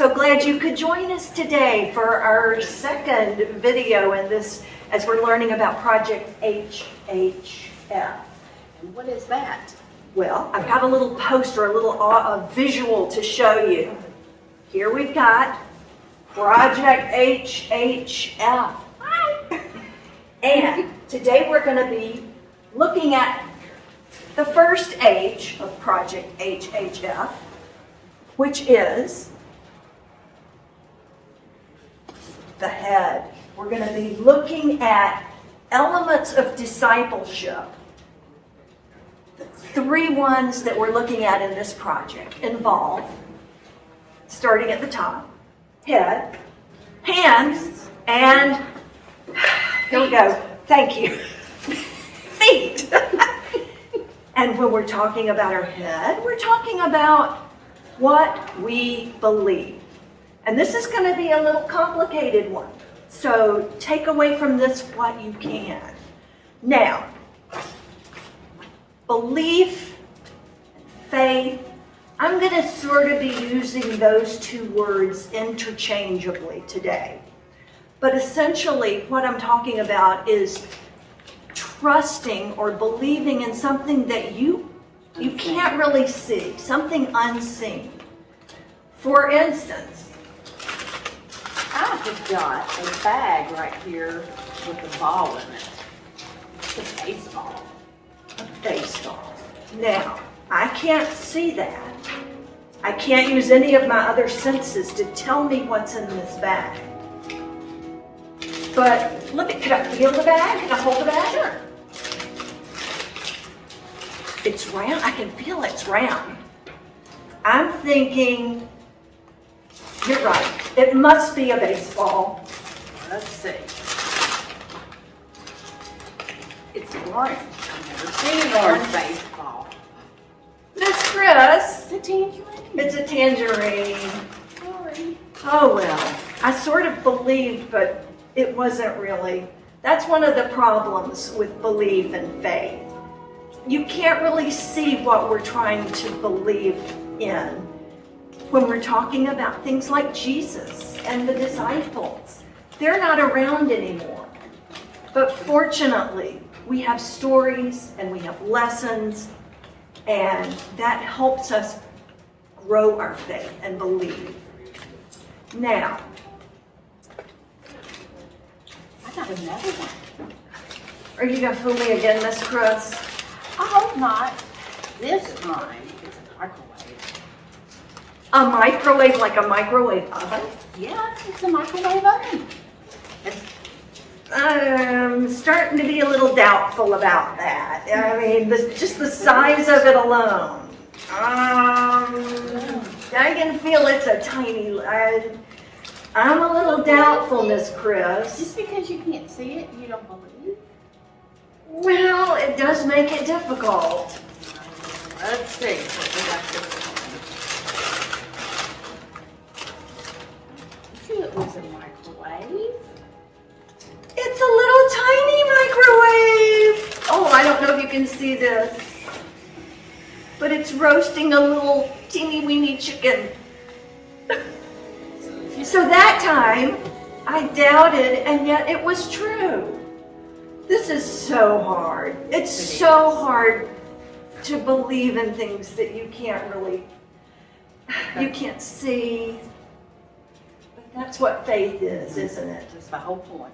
so glad you could join us today for our second video in this, as we're learning about Project HHF. And what is that? Well, I've got a little poster, a little visual to show you. Here we've got Project HHF. And today we're going to be looking at the first H of Project HHF, which is the head. We're going to be looking at elements of discipleship. The three ones that we're looking at in this project involve, starting at the top, head, hands, and, here we go, thank you, feet. And when we're talking about our head, we're talking about what we believe. And this is going to be a little complicated one. So take away from this what you can. Now, belief, faith, I'm going to sort of be using those two words interchangeably today. But essentially what I'm talking about is trusting or believing in something that you can't really see, something unseen. For instance, I've got a bag right here with a ball in it. It's a baseball. a baseball. Now, I can't see that. I can't use any of my other senses to tell me what's in this bag. But look, can I feel the bag? Can I hold the bag? Sure. It's round. I can feel it's round. I'm thinking, you're right. It must be a baseball. Let's see. It's orange. I've never seen an orange baseball. Miss Kris, It's a tangerine. it's a tangerine. Sorry. Oh well, I sort of believed, but it wasn't really. That's one of the problems with belief and faith. You can't really see what we're trying to believe in when we're talking about things like Jesus and the disciples. They're not around anymore. But fortunately, we have stories and we have lessons, and that helps us grow our faith and believe. Now, I got another one. are you going to fool me again, Miss Kris? I hope not. This time is a microwave. A microwave, like a microwave oven? Yeah, it's a microwave oven. I'm starting to be a little doubtful about that. I mean, just the size of it alone. I can feel it's a tiny. I'm a little doubtful, Miss Kris. Just because you can't see it, you don't believe? Well, it does make it difficult. Let's see what we got this one. See, it was a microwave. It's a little tiny microwave. Oh, I don't know if you can see this, but it's roasting a little teeny weeny chicken. So that time, I doubted, and yet it was true. This is so hard. It's so hard to believe in things that you can't really, you can't see. But that's what faith is, isn't it? That's the whole point.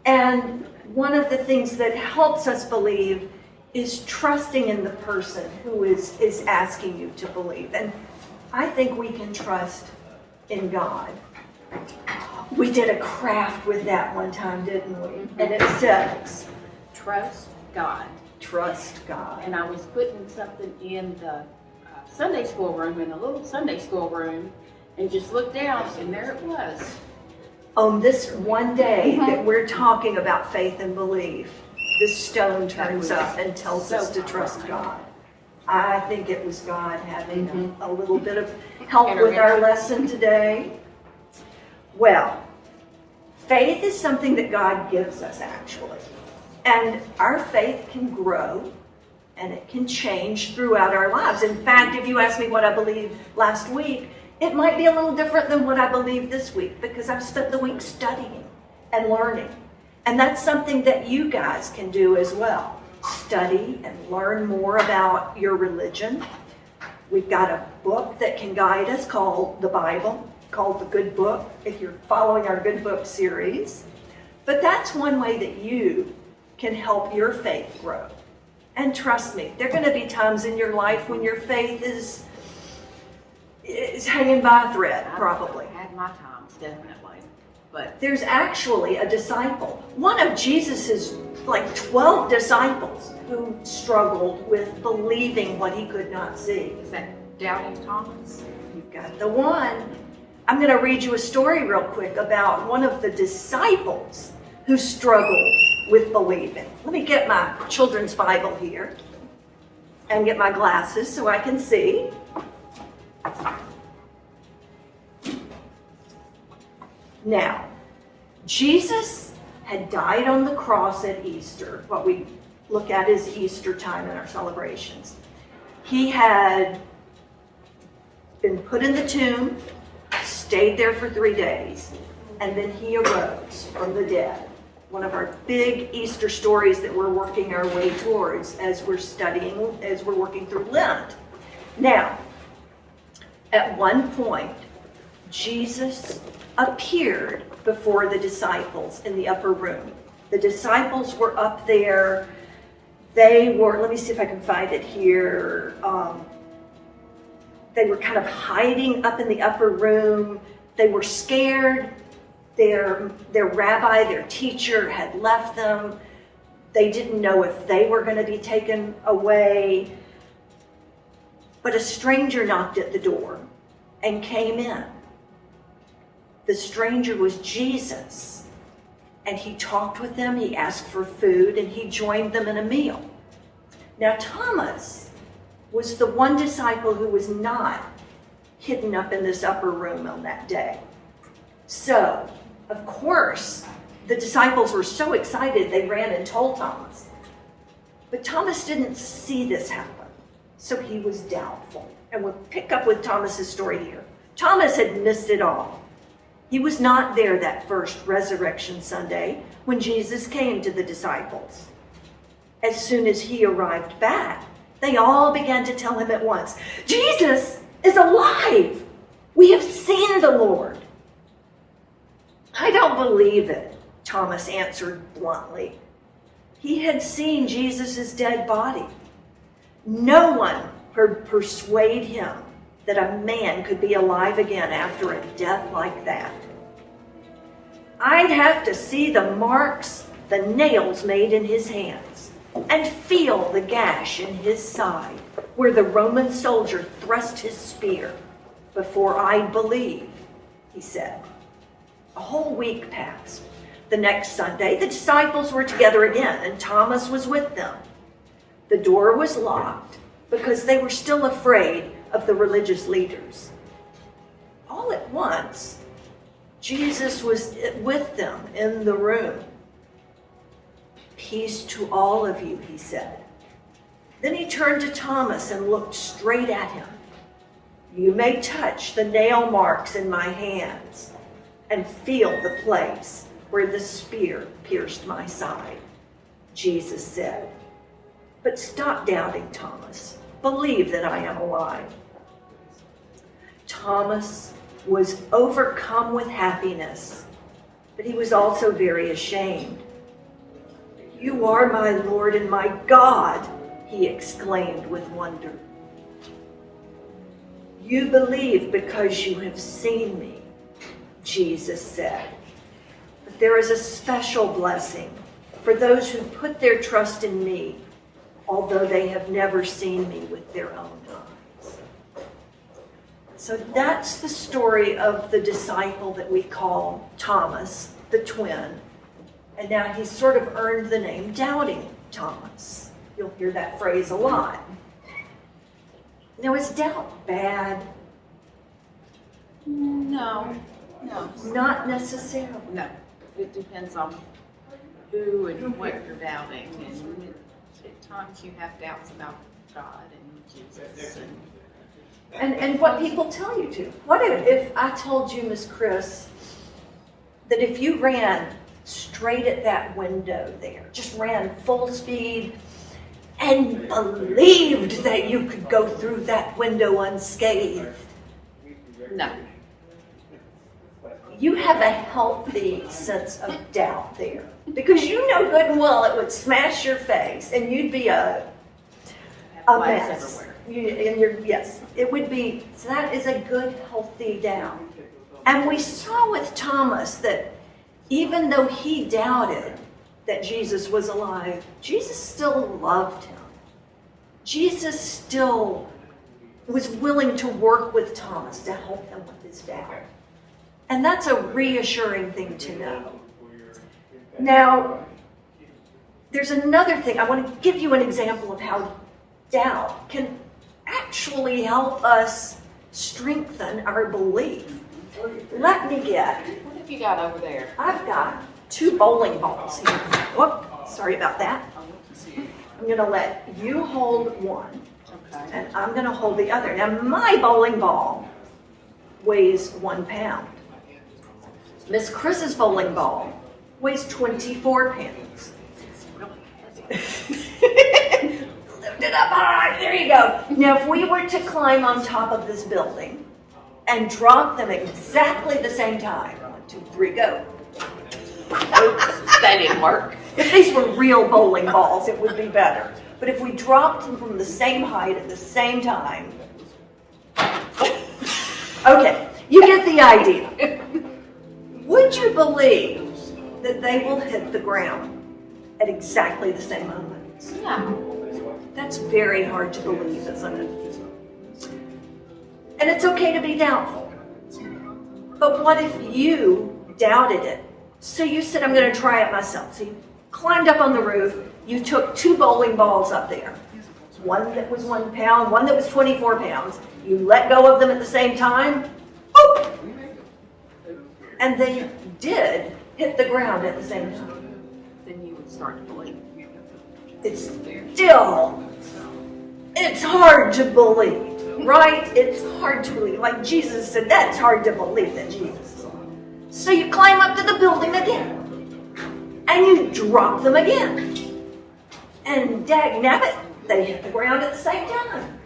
And one of the things that helps us believe is trusting in the person who is asking you to believe. And I think we can trust in God. We did a craft with that one time, didn't we? And it says, Trust God. trust God. And I was putting something in the Sunday school room, in a little Sunday school room, and just looked down, and there it was. On this one day that we're talking about faith and belief, this stone turns up and tells us to trust God. I think it was God having a little bit of help with our lesson today. Well, faith is something that God gives us, actually. And our faith can grow and it can change throughout our lives. In fact, if you asked me what I believed last week, It might be a little different than what I believe this week because I've spent the week studying and learning. And that's something that you guys can do as well. Study and learn more about your religion. We've got a book that can guide us called the Bible, called the Good Book, if you're following our Good Book series. But that's one way that you can help your faith grow. And trust me, there are going to be times in your life when your faith is hanging by a thread, probably. I've had my times, definitely. But there's actually a disciple, one of Jesus's 12 disciples who struggled with believing what he could not see. Is that Doubting Thomas? You've got the one. I'm going to read you a story real quick about one of the disciples who struggled with believing. Let me get my children's Bible here and get my glasses so I can see. Now, Jesus had died on the cross at Easter, what we look at as Easter time in our celebrations. He had been put in the tomb, stayed there for 3 days, and then he arose from the dead. One of our big Easter stories that we're working our way towards as we're studying, as we're working through Lent. Now, at one point, Jesus appeared before the disciples in the upper room. The disciples were up there. They were, let me see if I can find it here. They were kind of hiding up in the upper room. They were scared. Their rabbi, their teacher had left them. They didn't know if they were going to be taken away. But a stranger knocked at the door and came in. The stranger was Jesus, and he talked with them, he asked for food, and he joined them in a meal. Now Thomas was the one disciple who was not hidden up in this upper room on that day. So, of course, the disciples were so excited they ran and told Thomas. But Thomas didn't see this happen, so he was doubtful. And we'll pick up with Thomas's story here. Thomas had missed it all. He was not there that first Resurrection Sunday when Jesus came to the disciples. As soon as he arrived back, they all began to tell him at once, "Jesus is alive! We have seen the Lord." "I don't believe it," Thomas answered bluntly. He had seen Jesus' dead body. No one could persuade him that a man could be alive again after a death like that. "I'd have to see the marks the nails made in his hands and feel the gash in his side where the Roman soldier thrust his spear before I'd believe," he said. A whole week passed. The next Sunday, the disciples were together again, and Thomas was with them. The door was locked because they were still afraid of the religious leaders. All at once, Jesus was with them in the room. "Peace to all of you," he said. Then he turned to Thomas and looked straight at him. "You may touch the nail marks in my hands and feel the place where the spear pierced my side," Jesus said. "But stop doubting, Thomas. Believe that I am alive." Thomas was overcome with happiness, but he was also very ashamed. "You are my Lord and my God," he exclaimed with wonder. "You believe because you have seen me," Jesus said. "But there is a special blessing for those who put their trust in me, although they have never seen me with their own eyes." So that's the story of the disciple that we call Thomas, the twin. And now he's sort of earned the name Doubting Thomas. You'll hear that phrase a lot. Now, is doubt bad? No. Not necessarily. No. It depends on who and what you're doubting. And at times you have doubts about God and Jesus. And what people tell you to. What if I told you, Miss Kris, that if you ran straight at that window there, just ran full speed, and believed that you could go through that window unscathed? No. You have a healthy sense of doubt there. Because you know good and well it would smash your face and you'd be a mess. Yes, it would be. So that is a good, healthy doubt. And we saw with Thomas that even though he doubted that Jesus was alive, Jesus still loved him. Jesus still was willing to work with Thomas to help him with his doubt. And that's a reassuring thing to know. Now, there's another thing. I want to give you an example of how doubt can actually help us strengthen our belief. Let me get. What have you got over there? I've got 2 bowling balls here. Whoop, sorry about that. I'm going to let you hold one, Okay. and I'm going to hold the other. Now, my bowling ball weighs 1 pound. Miss Kris's bowling ball weighs 24 pounds. It's really heavy. Lift it up high. There you go. Now, if we were to climb on top of this building and drop them exactly the same time, 1, 2, 3, go. That didn't work. If these were real bowling balls, it would be better. But if we dropped them from the same height at the same time, okay, you get the idea. Would you believe that they will hit the ground at exactly the same moment? No. That's very hard to believe, isn't it? And it's okay to be doubtful. But what if you doubted it? So you said, I'm going to try it myself. So you climbed up on the roof. You took 2 bowling balls up there. One that was 1 pound, one that was 24 pounds. You let go of them at the same time. Boop! And they did hit the ground at the same time. Then you would start to believe. It's hard to believe, right? It's hard to believe. Like Jesus said, that's hard to believe that Jesus is alive. So you climb up to the building again, and you drop them again. And dagnabbit, they hit the ground at the same time.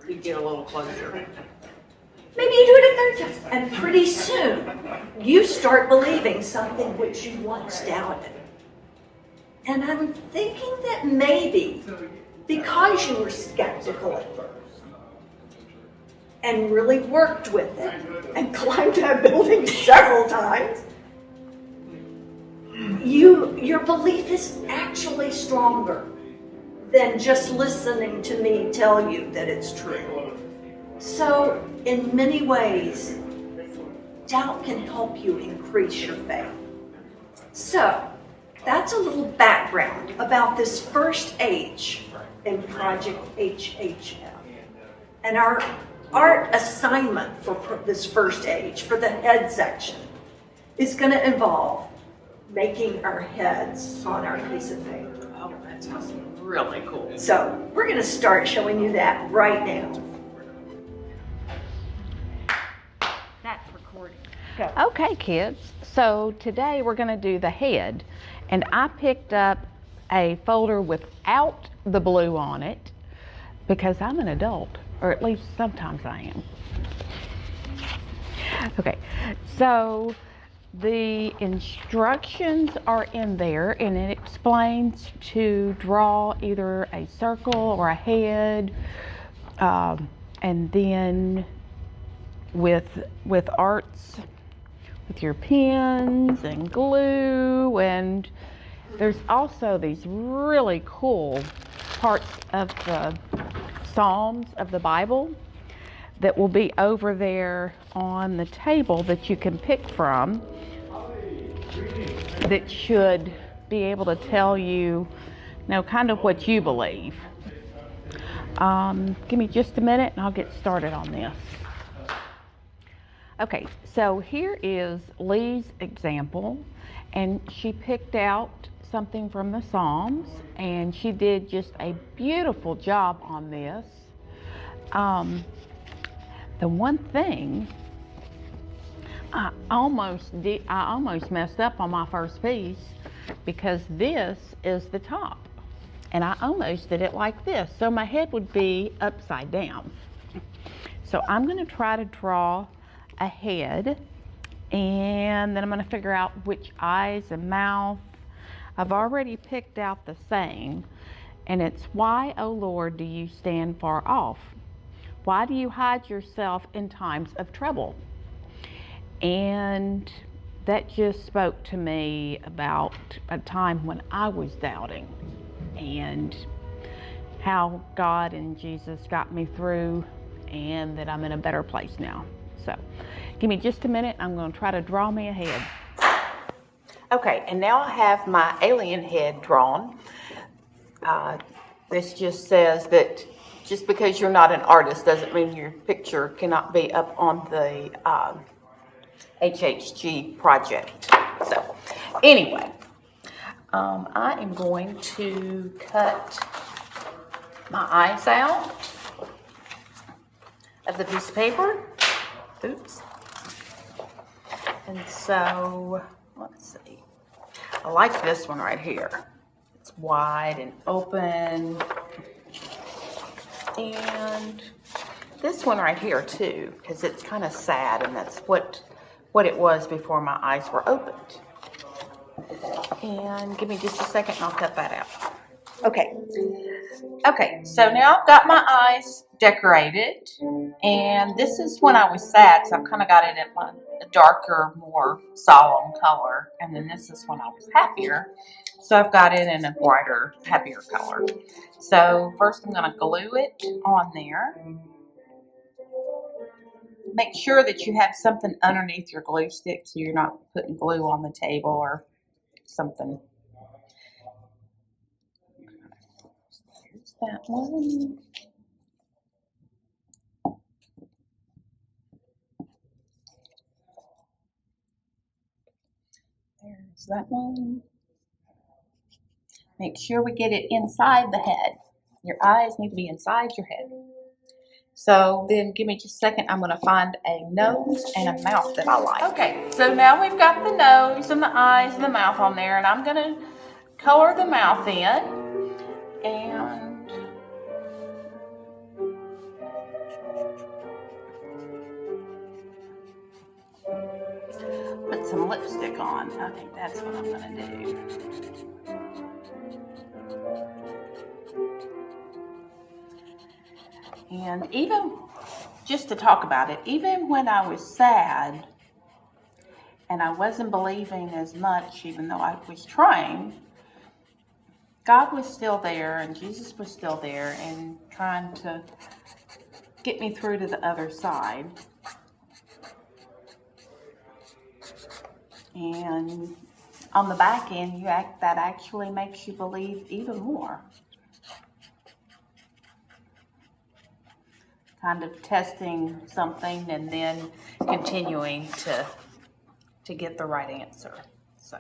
You get a little closer. Maybe you do it a 3rd time. And pretty soon, you start believing something which you once doubted. And I'm thinking that maybe because you were skeptical at first and really worked with it and climbed that building several times, your belief is actually stronger than just listening to me tell you that it's true. So, in many ways, doubt can help you increase your faith. So, that's a little background about this first H in Project HHF. And our art assignment for this first H, for the head section, is going to involve making our heads on our piece of paper. Oh, that sounds really cool. So, we're going to start showing you that right now. That's recording. Go. Okay, kids, so today we're going to do the head, and I picked up a folder without the blue on it because I'm an adult, or at least sometimes I am. Okay, so the instructions are in there, and it explains to draw either a circle or a head, and then with arts, with your pens and glue, and there's also these really cool parts of the Psalms of the Bible that will be over there on the table that you can pick from that should be able to tell you, kind of what you believe. Give me just a minute and I'll get started on this. Okay, so here is Lee's example, and she picked out something from the Psalms, and she did just a beautiful job on this. The one thing I almost messed up on my first piece, because this is the top, and I almost did it like this, so my head would be upside down. So I'm going to try to draw a head, and then I'm going to figure out which eyes and mouth. I've already picked out the saying, and it's, "Why, O Lord, do you stand far off? Why do you hide yourself in times of trouble?" And that just spoke to me about a time when I was doubting, and how God and Jesus got me through, and that I'm in a better place now. So give me just a minute. I'm going to try to draw me a head. Okay, and now I have my alien head drawn. This just says that just because you're not an artist doesn't mean your picture cannot be up on the HHG project. So anyway, I am going to cut my eyes out of the piece of paper. Oops. And so, let's see. I like this one right here. It's wide and open. And this one right here too, because it's kind of sad, and that's what it was before my eyes were opened. And give me just a second and I'll cut that out. Okay, so now I've got my eyes decorated, and this is when I was sad, so I've kind of got it at a darker, more solemn color, and then this is when I was happier, so I've got it in a brighter, happier color. So first I'm going to glue it on there. Make sure that you have something underneath your glue stick so you're not putting glue on the table or something. There's that one. There's that one. Make sure we get it inside the head. Your eyes need to be inside your head. So then give me just a second. I'm going to find a nose and a mouth that I like. Okay, so now we've got the nose and the eyes and the mouth on there, and I'm going to color the mouth in. And put some lipstick on. I think that's what I'm going to do. And even, just to talk about it, even when I was sad and I wasn't believing as much, even though I was trying, God was still there and Jesus was still there and trying to get me through to the other side. And on the back end, that actually makes you believe even more. Kind of testing something and then continuing to get the right answer. So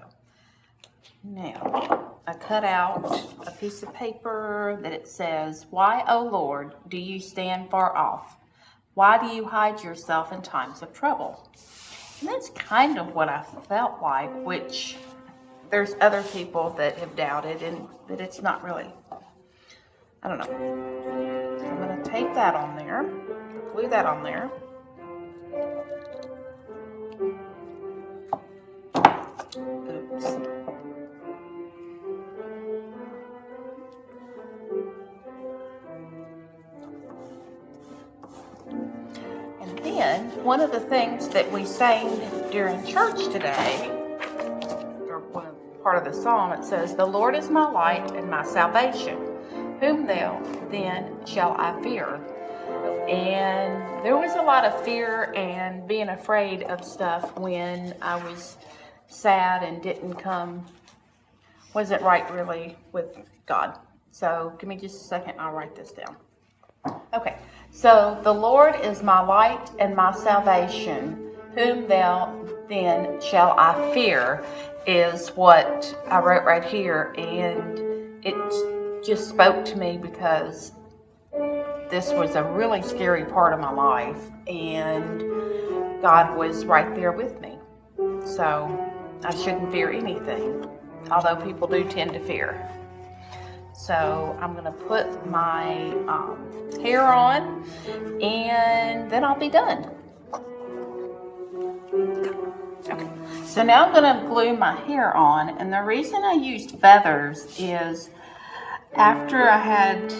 now I cut out a piece of paper that it says, "Why, O Lord, do you stand far off? Why do you hide yourself in times of trouble?" And that's kind of what I felt like, which there's other people that have doubted and that it's not really, I don't know. So I'm going to tape that on there, glue that on there. Oops. And then one of the things that we sang during church today, or part of the song, it says, "The Lord is my light and my salvation. Whom then shall I fear?" And there was a lot of fear and being afraid of stuff when I was sad and wasn't right really with God. So give me just a second, I'll write this down. Okay, so the Lord is my light and my salvation. Whom then shall I fear is what I wrote right here, and it just spoke to me because this was a really scary part of my life, and God was right there with me. So I shouldn't fear anything, although people do tend to fear. So I'm going to put my hair on, and then I'll be done. Okay. So now I'm going to glue my hair on, and the reason I used feathers is after I had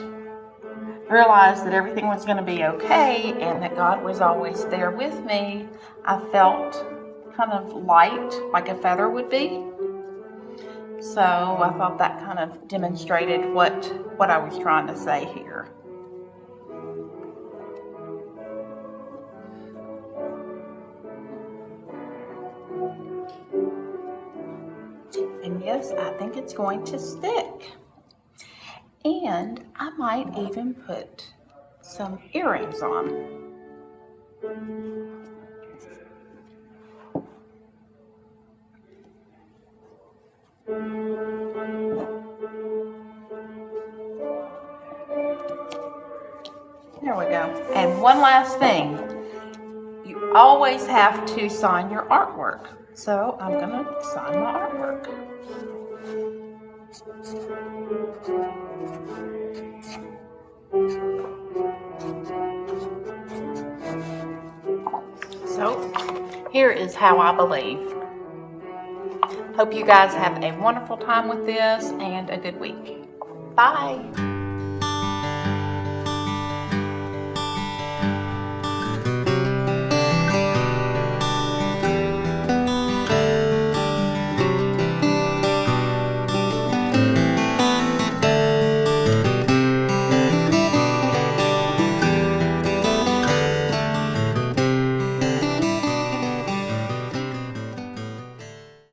realized that everything was going to be okay and that God was always there with me, I felt kind of light, like a feather would be. So I thought that kind of demonstrated what I was trying to say here. And yes, I think it's going to stick. And I might even put some earrings on. There we go. And one last thing. You always have to sign your artwork. So I'm going to sign my artwork. So here is how I believe. Hope you guys have a wonderful time with this and a good week. Bye.